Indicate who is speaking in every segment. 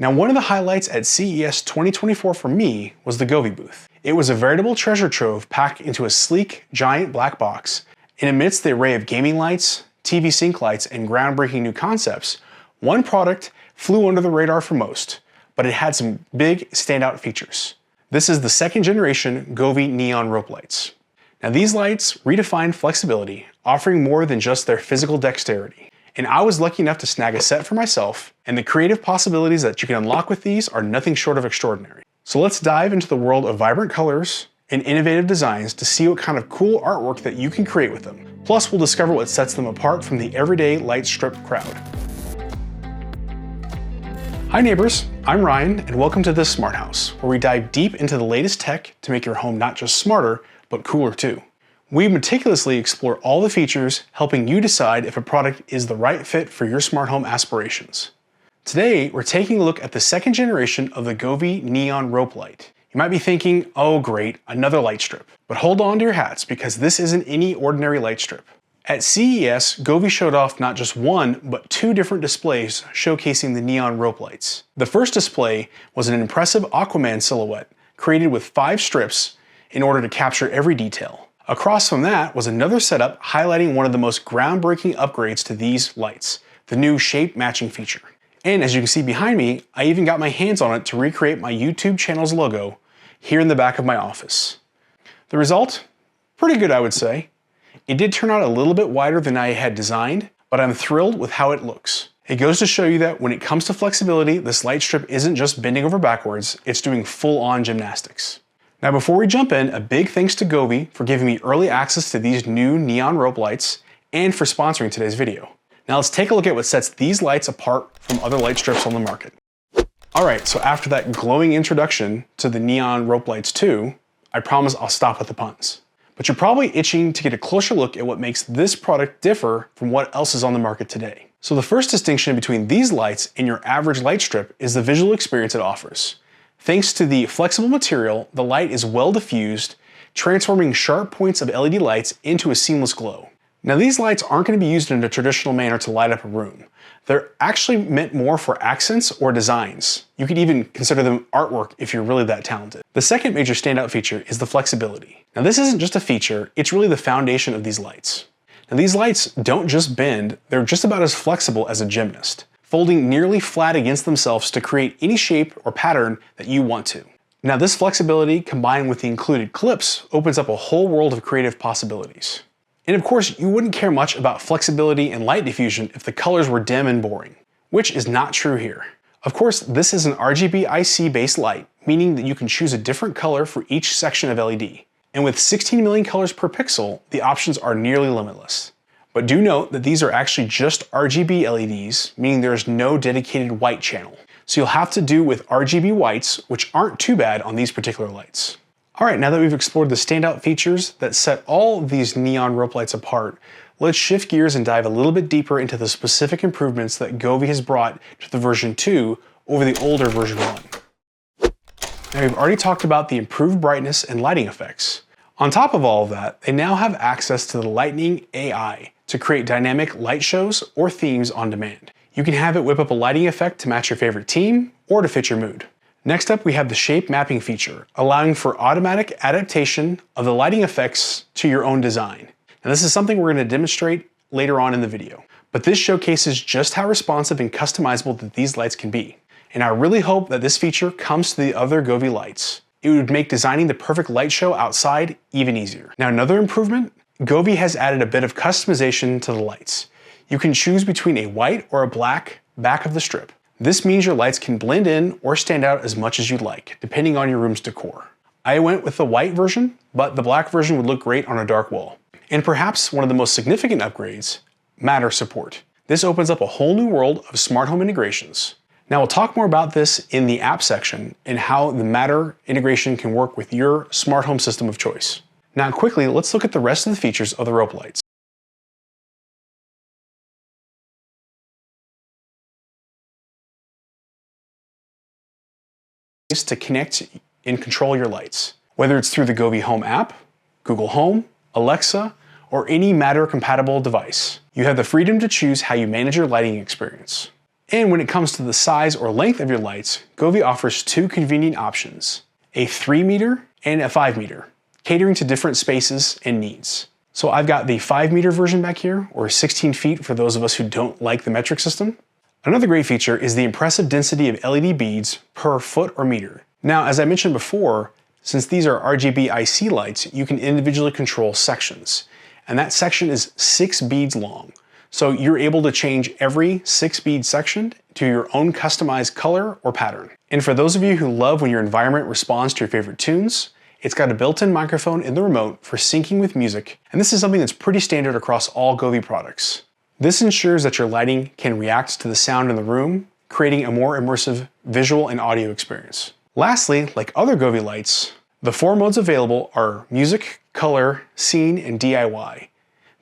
Speaker 1: Now, one of the highlights at CES 2024 for me was the Govee booth. It was a veritable treasure trove packed into a sleek, giant black box, and amidst the array of gaming lights, TV sync lights, and groundbreaking new concepts, one product flew under the radar for most, but it had some big standout features. This is the second generation Govee Neon Rope Lights. Now, these lights redefine flexibility, offering more than just their physical dexterity. And I was lucky enough to snag a set for myself, and the creative possibilities that you can unlock with these are nothing short of extraordinary. So let's dive into the world of vibrant colors and innovative designs to see what kind of cool artwork that you can create with them. Plus, we'll discover what sets them apart from the everyday light strip crowd. Hi neighbors, I'm Ryan, and welcome to This Smart House, where we dive deep into the latest tech to make your home not just smarter, but cooler too. We meticulously explore all the features, helping you decide if a product is the right fit for your smart home aspirations. Today, we're taking a look at the second generation of the Govee Neon Rope Light. You might be thinking, oh great, another light strip. But hold on to your hats, because this isn't any ordinary light strip. At CES, Govee showed off not just one, but two different displays showcasing the neon rope lights. The first display was an impressive Aquaman silhouette, created with 5 strips in order to capture every detail. Across from that was another setup highlighting one of the most groundbreaking upgrades to these lights, the new shape matching feature. And as you can see behind me, I even got my hands on it to recreate my YouTube channel's logo here in the back of my office. The result? Pretty good, I would say. It did turn out a little bit wider than I had designed, but I'm thrilled with how it looks. It goes to show you that when it comes to flexibility, this light strip isn't just bending over backwards, it's doing full-on gymnastics. Now before we jump in, a big thanks to Govee for giving me early access to these new neon rope lights and for sponsoring today's video. Now let's take a look at what sets these lights apart from other light strips on the market. Alright, so after that glowing introduction to the neon rope lights 2, I promise I'll stop with the puns. But you're probably itching to get a closer look at what makes this product differ from what else is on the market today. So the first distinction between these lights and your average light strip is the visual experience it offers. Thanks to the flexible material, the light is well diffused, transforming sharp points of LED lights into a seamless glow. Now these lights aren't going to be used in a traditional manner to light up a room. They're actually meant more for accents or designs. You could even consider them artwork if you're really that talented. The second major standout feature is the flexibility. Now this isn't just a feature, it's really the foundation of these lights. Now these lights don't just bend, they're just about as flexible as a gymnast, folding nearly flat against themselves to create any shape or pattern that you want to. Now this flexibility combined with the included clips opens up a whole world of creative possibilities. And of course, you wouldn't care much about flexibility and light diffusion if the colors were dim and boring, which is not true here. Of course, this is an RGB IC based light, meaning that you can choose a different color for each section of LED. And with 16 million colors per pixel, the options are nearly limitless. But do note that these are actually just RGB LEDs, meaning there is no dedicated white channel. So you'll have to do with RGB whites, which aren't too bad on these particular lights. Alright, now that we've explored the standout features that set all of these neon rope lights apart, let's shift gears and dive a little bit deeper into the specific improvements that Govee has brought to the version 2 over the older version 1. Now we've already talked about the improved brightness and lighting effects. On top of all of that, they now have access to the Lightning AI to create dynamic light shows or themes on demand. You can have it whip up a lighting effect to match your favorite team or to fit your mood. Next up, we have the shape mapping feature, allowing for automatic adaptation of the lighting effects to your own design. Now this is something we're going to demonstrate later on in the video, but this showcases just how responsive and customizable that these lights can be. And I really hope that this feature comes to the other Govee lights. It would make designing the perfect light show outside even easier. Now another improvement, Govee has added a bit of customization to the lights. You can choose between a white or a black back of the strip. This means your lights can blend in or stand out as much as you'd like, depending on your room's decor. I went with the white version, but the black version would look great on a dark wall. And perhaps one of the most significant upgrades, Matter support. This opens up a whole new world of smart home integrations. Now we'll talk more about this in the app section and how the Matter integration can work with your smart home system of choice. Now quickly, let's look at the rest of the features of the rope lights. To connect and control your lights, whether it's through the Govee Home app, Google Home, Alexa, or any Matter compatible device. You have the freedom to choose how you manage your lighting experience. And when it comes to the size or length of your lights, Govee offers two convenient options, a 3 meter and a 5 meter, catering to different spaces and needs. So I've got the 5 meter version back here, or 16 feet for those of us who don't like the metric system. Another great feature is the impressive density of LED beads per foot or meter. Now, as I mentioned before, since these are RGB IC lights, you can individually control sections. And that section is 6 beads long. So you're able to change every 6 bead section to your own customized color or pattern. And for those of you who love when your environment responds to your favorite tunes, it's got a built-in microphone in the remote for syncing with music, and this is something that's pretty standard across all Govee products. This ensures that your lighting can react to the sound in the room, creating a more immersive visual and audio experience. Lastly, like other Govee lights, the 4 modes available are music, color, scene, and DIY.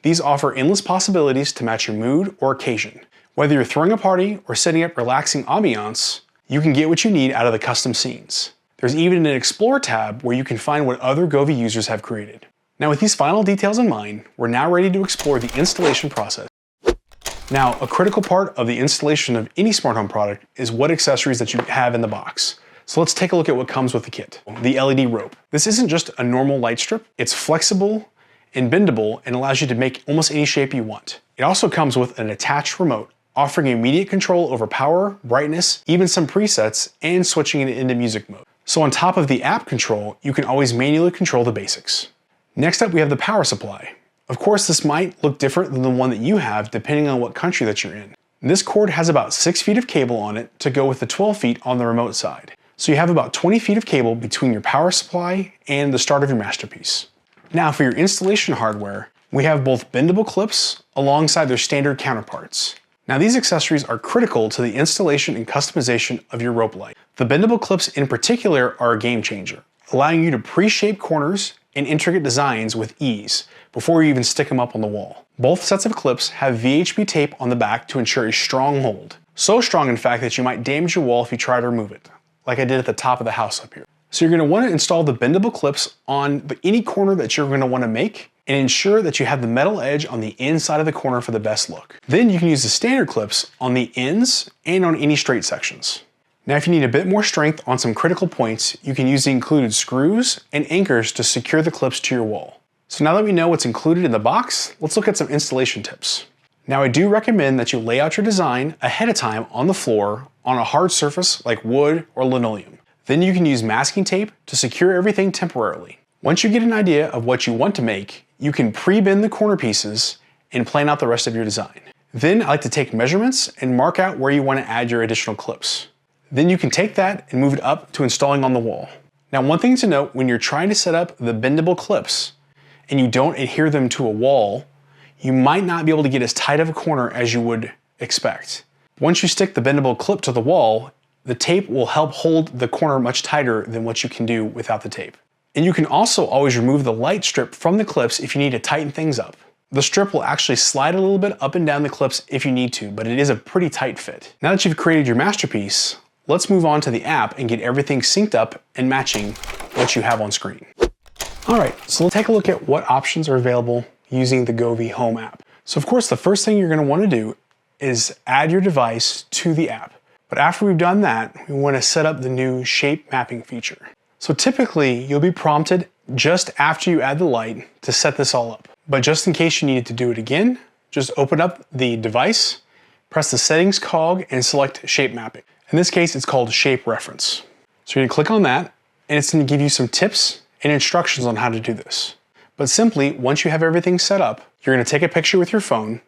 Speaker 1: These offer endless possibilities to match your mood or occasion. Whether you're throwing a party or setting up relaxing ambiance, you can get what you need out of the custom scenes. There's even an Explore tab where you can find what other Govee users have created. Now with these final details in mind, we're now ready to explore the installation process. Now, a critical part of the installation of any smart home product is what accessories that you have in the box. So let's take a look at what comes with the kit. The LED rope. This isn't just a normal light strip, it's flexible and bendable and allows you to make almost any shape you want. It also comes with an attached remote, offering immediate control over power, brightness, even some presets, and switching it into music mode. So on top of the app control, you can always manually control the basics. Next up, we have the power supply. Of course, this might look different than the one that you have depending on what country that you're in. This cord has about 6 feet of cable on it to go with the 12 feet on the remote side. So you have about 20 feet of cable between your power supply and the start of your masterpiece. Now for your installation hardware, we have both bendable clips alongside their standard counterparts. Now these accessories are critical to the installation and customization of your rope light. The bendable clips in particular are a game changer, allowing you to pre-shape corners and intricate designs with ease before you even stick them up on the wall. Both sets of clips have VHP tape on the back to ensure a strong hold. So strong in fact that you might damage your wall if you try to remove it, like I did at the top of the house up here. So you're going to want to install the bendable clips on any corner that you're going to want to make and ensure that you have the metal edge on the inside of the corner for the best look. Then you can use the standard clips on the ends and on any straight sections. Now if you need a bit more strength on some critical points, you can use the included screws and anchors to secure the clips to your wall. So now that we know what's included in the box, let's look at some installation tips. Now I do recommend that you lay out your design ahead of time on the floor on a hard surface like wood or linoleum. Then you can use masking tape to secure everything temporarily. Once you get an idea of what you want to make, you can pre-bend the corner pieces and plan out the rest of your design. Then I like to take measurements and mark out where you want to add your additional clips. Then you can take that and move it up to installing on the wall. Now one thing to note when you're trying to set up the bendable clips and you don't adhere them to a wall, you might not be able to get as tight of a corner as you would expect. Once you stick the bendable clip to the wall, the tape will help hold the corner much tighter than what you can do without the tape. And you can also always remove the light strip from the clips if you need to tighten things up. The strip will actually slide a little bit up and down the clips if you need to, but it is a pretty tight fit. Now that you've created your masterpiece, let's move on to the app and get everything synced up and matching what you have on screen. All right, so let's take a look at what options are available using the Govee Home app. So of course, the first thing you're going to want to do is add your device to the app. But after we've done that, we want to set up the new shape mapping feature. So typically, you'll be prompted just after you add the light to set this all up. But just in case you needed to do it again, just open up the device, press the settings cog, and select shape mapping. In this case, it's called shape reference. So you're going to click on that, and it's going to give you some tips and instructions on how to do this. But simply, once you have everything set up, you're going to take a picture with your phone,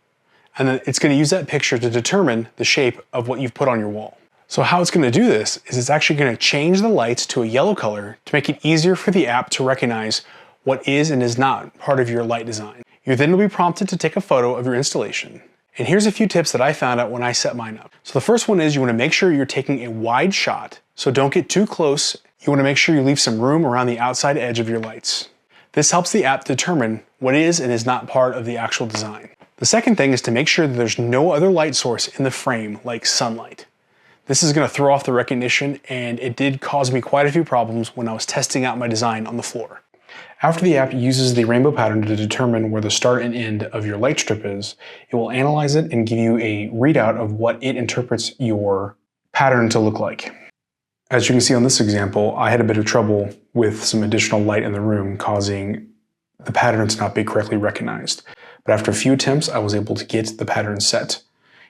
Speaker 1: and then it's going to use that picture to determine the shape of what you've put on your wall. So how it's going to do this is it's actually going to change the lights to a yellow color to make it easier for the app to recognize what is and is not part of your light design. You then will be prompted to take a photo of your installation. And here's a few tips that I found out when I set mine up. So the first one is you want to make sure you're taking a wide shot, so don't get too close. You want to make sure you leave some room around the outside edge of your lights. This helps the app determine what is and is not part of the actual design. The second thing is to make sure that there's no other light source in the frame like sunlight. This is going to throw off the recognition, and it did cause me quite a few problems when I was testing out my design on the floor. After the app uses the rainbow pattern to determine where the start and end of your light strip is, it will analyze it and give you a readout of what it interprets your pattern to look like. As you can see on this example, I had a bit of trouble with some additional light in the room causing the pattern to not be correctly recognized. But after a few attempts, I was able to get the pattern set.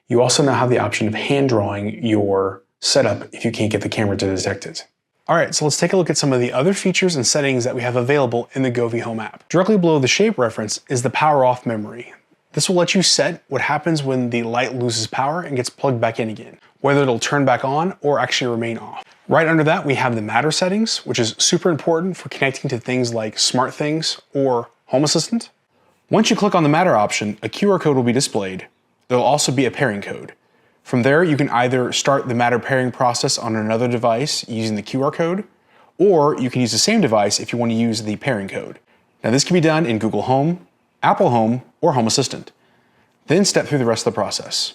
Speaker 1: You also now have the option of hand drawing your setup if you can't get the camera to detect it. All right, so let's take a look at some of the other features and settings that we have available in the Govee Home app. Directly below the shape reference is the power off memory. This will let you set what happens when the light loses power and gets plugged back in again, whether it'll turn back on or actually remain off. Right under that, we have the Matter settings, which is super important for connecting to things like SmartThings or Home Assistant. Once you click on the Matter option, a QR code will be displayed. There will also be a pairing code. From there, you can either start the Matter pairing process on another device using the QR code, or you can use the same device if you want to use the pairing code. Now this can be done in Google Home, Apple Home, or Home Assistant. Then step through the rest of the process.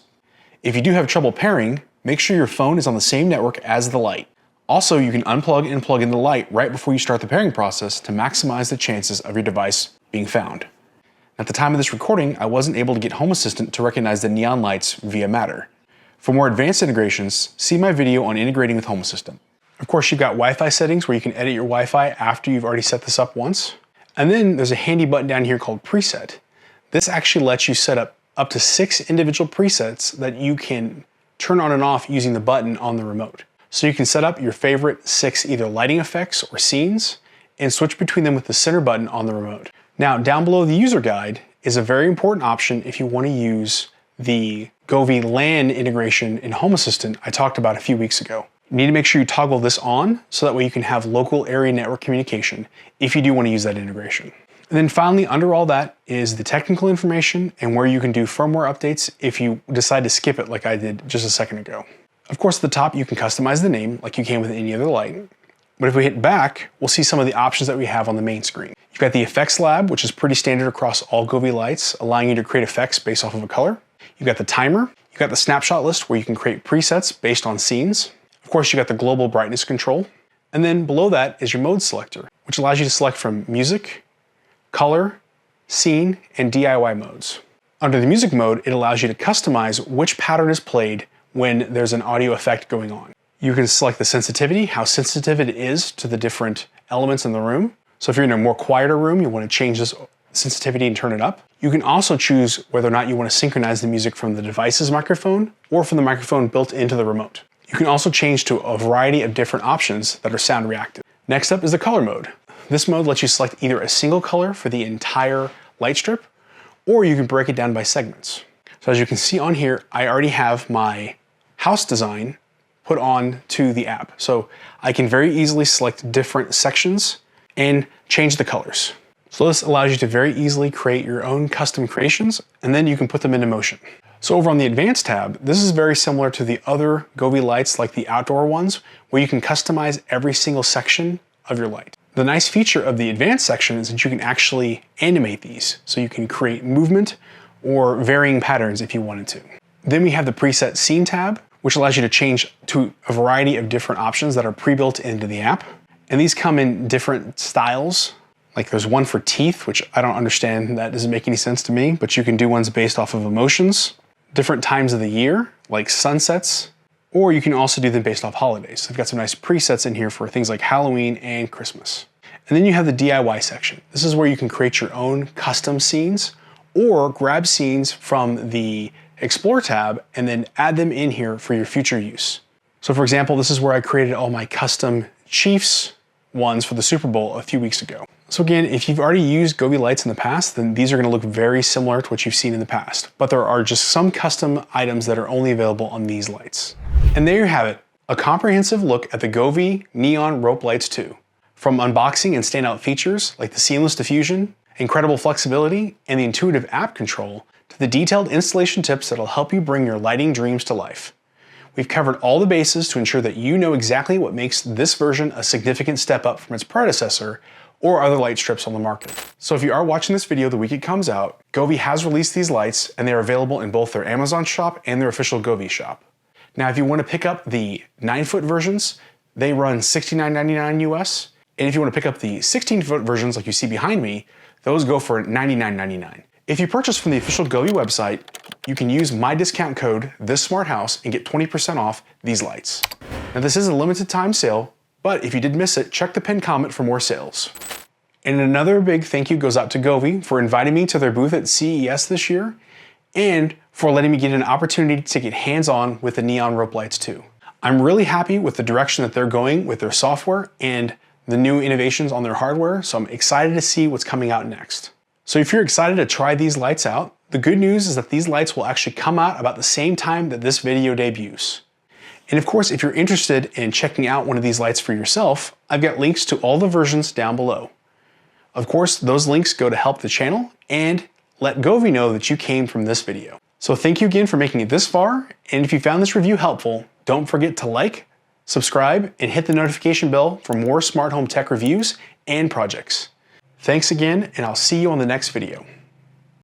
Speaker 1: If you do have trouble pairing, make sure your phone is on the same network as the light. Also, you can unplug and plug in the light right before you start the pairing process to maximize the chances of your device being found. At the time of this recording, I wasn't able to get Home Assistant to recognize the neon lights via Matter. For more advanced integrations, see my video on integrating with Home Assistant. Of course, you've got Wi-Fi settings where you can edit your Wi-Fi after you've already set this up once. And then there's a handy button down here called Preset. This actually lets you set up to 6 individual presets that you can turn on and off using the button on the remote. So you can set up your favorite 6 either lighting effects or scenes and switch between them with the center button on the remote. Now, down below the user guide is a very important option if you want to use the Govee LAN integration in Home Assistant I talked about a few weeks ago. You need to make sure you toggle this on so that way you can have local area network communication if you do want to use that integration. And then finally, under all that is the technical information and where you can do firmware updates if you decide to skip it like I did just a second ago. Of course, at the top, you can customize the name like you can with any other light. But if we hit back, we'll see some of the options that we have on the main screen. You've got the Effects Lab, which is pretty standard across all Govee lights, allowing you to create effects based off of a color. You've got the timer. You've got the snapshot list where you can create presets based on scenes. Of course, you've got the global brightness control. And then below that is your mode selector, which allows you to select from music, color, scene, and DIY modes. Under the music mode, it allows you to customize which pattern is played when there's an audio effect going on. You can select the sensitivity, how sensitive it is to the different elements in the room. So if you're in a more quieter room, you want to change this sensitivity and turn it up. You can also choose whether or not you want to synchronize the music from the device's microphone or from the microphone built into the remote. You can also change to a variety of different options that are sound reactive. Next up is the color mode. This mode lets you select either a single color for the entire light strip, or you can break it down by segments. So as you can see on here, I already have my house design put on to the app. So I can very easily select different sections and change the colors. So this allows you to very easily create your own custom creations, and then you can put them into motion. So over on the Advanced tab, this is very similar to the other Govee lights like the outdoor ones, where you can customize every single section of your light. The nice feature of the Advanced section is that you can actually animate these, so you can create movement or varying patterns if you wanted to. Then we have the Preset Scene tab, which allows you to change to a variety of different options that are pre-built into the app. And these come in different styles. Like there's one for teeth, which I don't understand, that doesn't make any sense to me, but you can do ones based off of emotions, different times of the year, like sunsets, or you can also do them based off holidays. I've got some nice presets in here for things like Halloween and Christmas. And then you have the DIY section. This is where you can create your own custom scenes or grab scenes from the Explore tab and then add them in here for your future use. So for example, this is where I created all my custom Chiefs ones for the Super Bowl a few weeks ago. So again, if you've already used Govee lights in the past, then these are going to look very similar to what you've seen in the past. But there are just some custom items that are only available on these lights. And there you have it, a comprehensive look at the Govee Neon Rope Lights 2. From unboxing and standout features like the seamless diffusion, incredible flexibility, and the intuitive app control, to the detailed installation tips that'll help you bring your lighting dreams to life. We've covered all the bases to ensure that you know exactly what makes this version a significant step up from its predecessor or other light strips on the market. So if you are watching this video the week it comes out, Govee has released these lights and they're available in both their Amazon shop and their official Govee shop. Now if you want to pick up the 9-foot versions, they run $69.99 US. And if you want to pick up the 16-foot versions like you see behind me, those go for $99.99. If you purchase from the official Govee website, you can use my discount code ThisSmartHouse and get 20% off these lights. Now this is a limited time sale, but if you did miss it, check the pinned comment for more sales. And another big thank you goes out to Govee for inviting me to their booth at CES this year, and for letting me get an opportunity to get hands-on with the neon rope lights too. I'm really happy with the direction that they're going with their software and the new innovations on their hardware, so I'm excited to see what's coming out next. So if you're excited to try these lights out, the good news is that these lights will actually come out about the same time that this video debuts. And of course, if you're interested in checking out one of these lights for yourself, I've got links to all the versions down below. Of course, those links go to help the channel and let Govee know that you came from this video. So thank you again for making it this far, and if you found this review helpful, don't forget to like, subscribe, and hit the notification bell for more smart home tech reviews and projects. Thanks again, and I'll see you on the next video.